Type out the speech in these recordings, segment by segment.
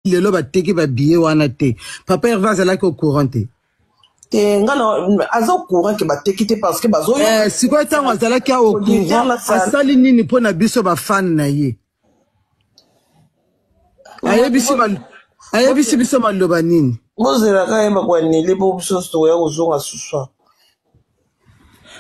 lelo bateki ba billet wana te. Papa Hervé azalaki au courant te. Ngana azo courant ke bateki te parce que bazo sikoyo ntango azalaki au courant asali nini mpo na biso bafane na ye. Ayebisi biso maloba nini. Bozelaka yeba kwa nile po biso ya kozonga suswa.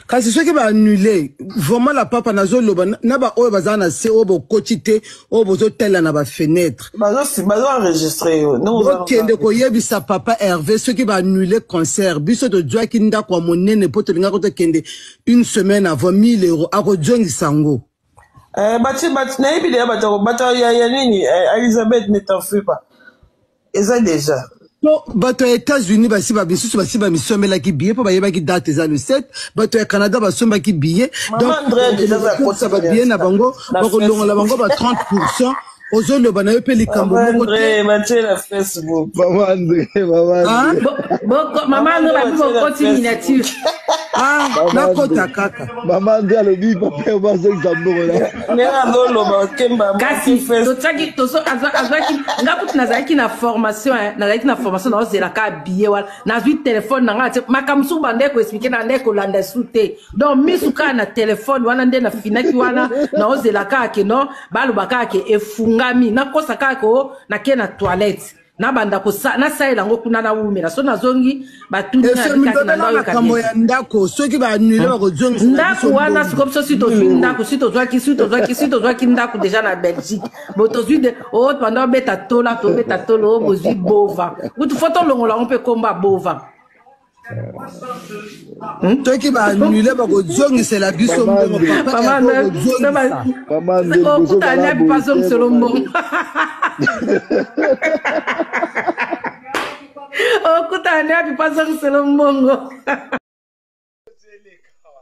Kasi soki ba annuler vraiment la papa nazo loba na ba oyo bazana se obo kotite obo zo tella na ba fenêtre bazo enregistrer yo no kende ko yebisa papa Hervé soki ba annuler concert biso to jwa kinda kwa monene poto linga ko to kende une semaine avant 1000 € a ko jongi sango bati na yebi de bata ya nini Elizabeth ne t'en fais pas eza déjà bato ya États-Unis bisusu basi ba misomela ki billet po bayeba ki date eza le 7 bato ya Canada basomba ki billet donc ça va bien na bango bako longola bango ba 30% ozolo bana yo pe likambo moko te batie na Facebook Maman André maman André ba ko ti miniature na kota kaka Maman André le bi papa ba zo exambo la nena dolo ba kemba kasi to tsaki to so azaki ngaputi nazaki na formation na ozela ka billet wala na zwi téléphone na ngati makamsu bande ko expliquer na ndeko landa sute donc misuka na téléphone wana nde na finaki wana na ozela ka ke no baluba ka ke efungami na kosa ka ko na ke na toilette na banda ko na saela ngo kuna na wumela so nazongi batuni na kambo ya ndako soki ba annule ba ko zongi ndako wana sikopso sito ndako sito zwaki ndako déjà na Belgique boto zui de pendant beta tolo bozui bova kutu photo longola on peut komba bova toki ba annule ba ko zongi c'est la biso mbongo Maman André paso msolombo okutane api pasa kuselo mbongo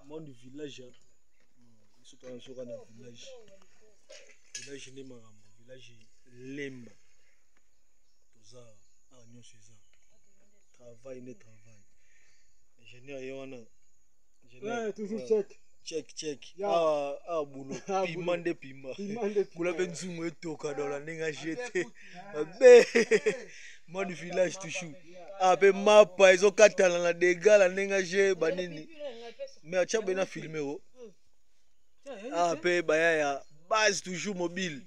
monde village surtout en soka na village ni marambo village lemba toza agnon ceza travail ingénieur yona toujours check boulot pima kula benzungu etoka dans la ninga jete be moi du village toujours pe mapa izo katala na dégâts la ninga je banini mais acha bena filmer pe baya base toujours mobile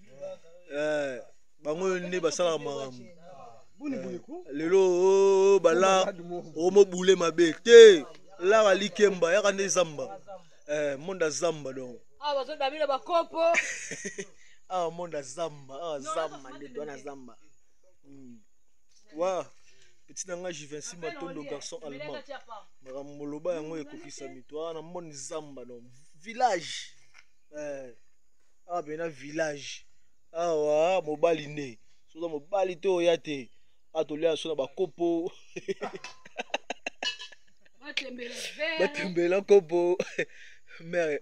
bango ne basala marambo lelo bala mo boule mabe te la balikemba ya kande zamba monda zamba donc bazo dabila bakopo monda zamba zamba nde dona zamba wa petit nanga Jivency Matondo garçon allemand makamoloba yango ekokisa mitwa na moni zamba donc village bena village mobali ne soza mobali to ya te atolia so na bakopo batembela kopo mère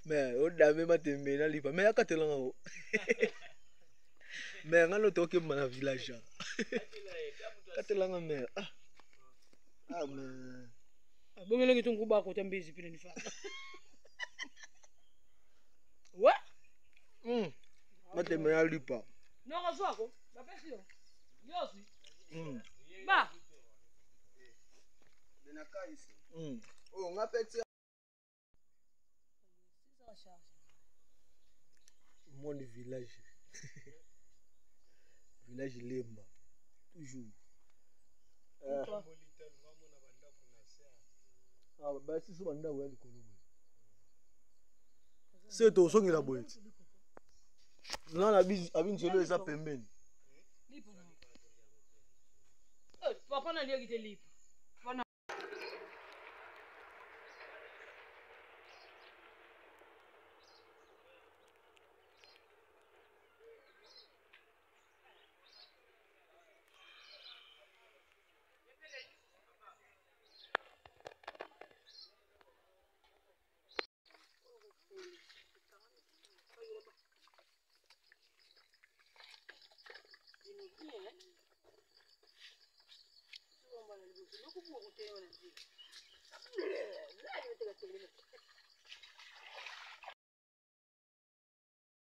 mère o dame matembela lipa mais akatelanga o mère ngalo toke mana village katelanga mère mais bongelo ngithi nguba ko tambizi phela nifa wa matembela lipa no ngazwako bapesio yosi ba mon village village lemba toujours basi so banda wa likolo c'est to songi la boîte non abin solo eza pembeni papa na ndio kitelipa